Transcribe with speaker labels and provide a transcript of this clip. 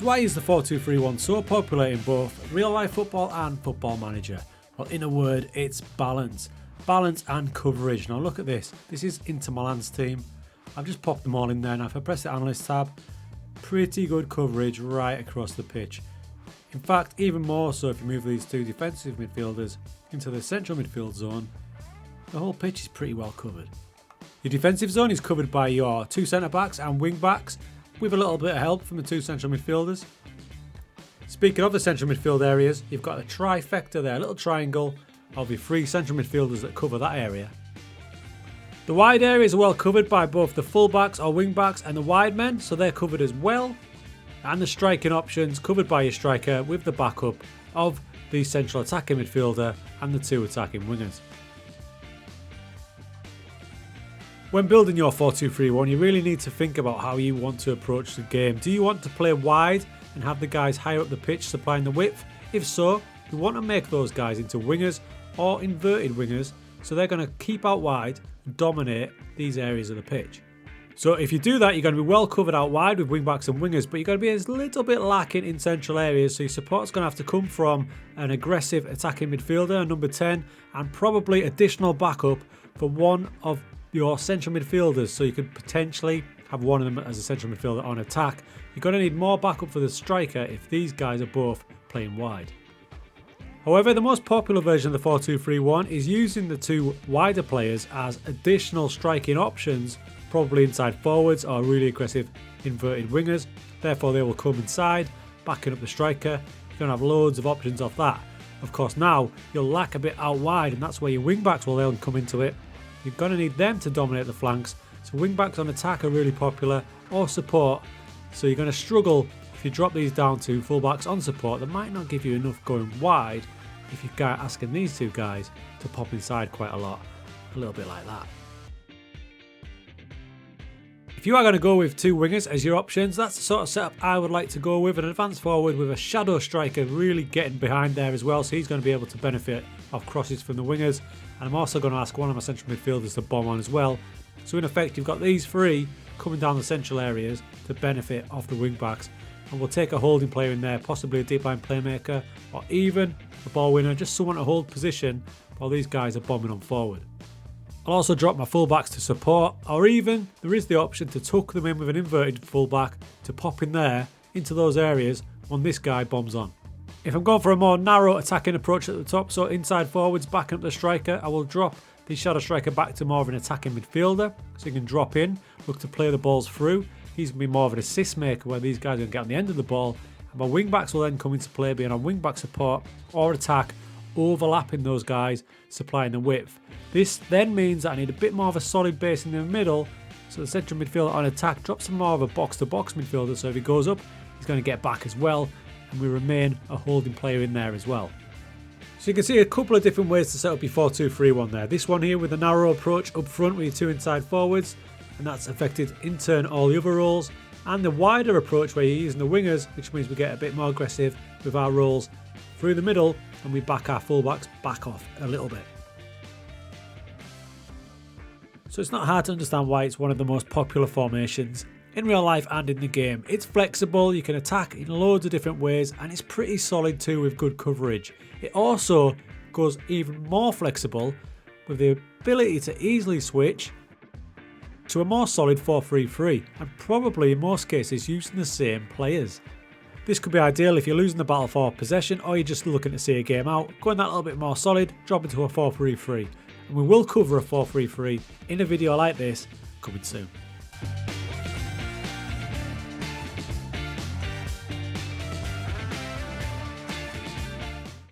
Speaker 1: why is the 4-2-3-1 so popular in both real life football and Football Manager? Well, in a word, it's balance. Balance and coverage. Now look at this. This is Inter Milan's team. I've just popped them all in there. Now if I press the analyst tab, pretty good coverage right across the pitch. In fact, even more so if you move these two defensive midfielders into the central midfield zone, the whole pitch is pretty well covered. Your defensive zone is covered by your two centre backs and wing backs, with a little bit of help from the two central midfielders. Speaking of the central midfield areas, you've got a trifecta there, a little triangle of your three central midfielders that cover that area. The wide areas are well covered by both the full-backs or wing-backs and the wide men, so they're covered as well. And the striking options covered by your striker with the backup of the central attacking midfielder and the two attacking wingers. When building your 4-2-3-1, you really need to think about how you want to approach the game. Do you want to play wide and have the guys higher up the pitch supplying the width? If so, you want to make those guys into wingers or inverted wingers, so they're going to keep out wide and dominate these areas of the pitch. So if you do that, you're going to be well covered out wide with wing-backs and wingers, but you're going to be a little bit lacking in central areas, so your support's going to have to come from an aggressive attacking midfielder, number 10, and probably additional backup for one of your central midfielders, so you could potentially have one of them as a central midfielder on attack. You're going to need more backup for the striker if these guys are both playing wide. However, the most popular version of the 4-2-3-1 is using the two wider players as additional striking options, probably inside forwards or really aggressive inverted wingers. Therefore, they will come inside, backing up the striker. You're going to have loads of options off that. Of course, now you'll lack a bit out wide, and that's where your wing-backs will then come into it. You're going to need them to dominate the flanks. So wing-backs on attack are really popular, or support. So you're going to struggle if you drop these down to full-backs on support. That might not give you enough going wide if you're asking these two guys to pop inside quite a lot. A little bit like that. If you are going to go with two wingers as your options, that's the sort of setup I would like to go with. An advanced forward with a shadow striker really getting behind there as well, so he's going to be able to benefit off crosses from the wingers. And I'm also going to ask one of my central midfielders to bomb on as well. So in effect, you've got these three coming down the central areas to benefit off the wing backs. And we'll take a holding player in there, possibly a deep line playmaker, or even a ball winner, just someone to hold position while these guys are bombing on forward. I'll also drop my fullbacks to support, or even there is the option to tuck them in with an inverted fullback to pop in there into those areas when this guy bombs on. If I'm going for a more narrow attacking approach at the top, so inside forwards backing up the striker, I will drop the shadow striker back to more of an attacking midfielder, so he can drop in, look to play the balls through. He's going to be more of an assist maker where these guys are going to get on the end of the ball, and my wing backs will then come into play being on wing back support or attack, overlapping those guys, supplying the width. This then means that I need a bit more of a solid base in the middle, so the central midfielder on attack drops him more of a box-to-box midfielder, so if he goes up, he's going to get back as well, and we remain a holding player in there as well. So you can see a couple of different ways to set up your 4-2-3-1 there. This one here with a narrow approach up front with your two inside forwards, and that's affected in turn all the other roles, and the wider approach where you're using the wingers, which means we get a bit more aggressive with our roles through the middle, and we back our fullbacks back off a little bit. So it's not hard to understand why it's one of the most popular formations in real life and in the game. It's flexible, you can attack in loads of different ways, and it's pretty solid too with good coverage. It also goes even more flexible with the ability to easily switch to a more solid 4-3-3, and probably in most cases using the same players. This could be ideal if you're losing the battle for possession or you're just looking to see a game out, going that little bit more solid, drop into a 4-3-3. And we will cover a 4-3-3 in a video like this coming soon.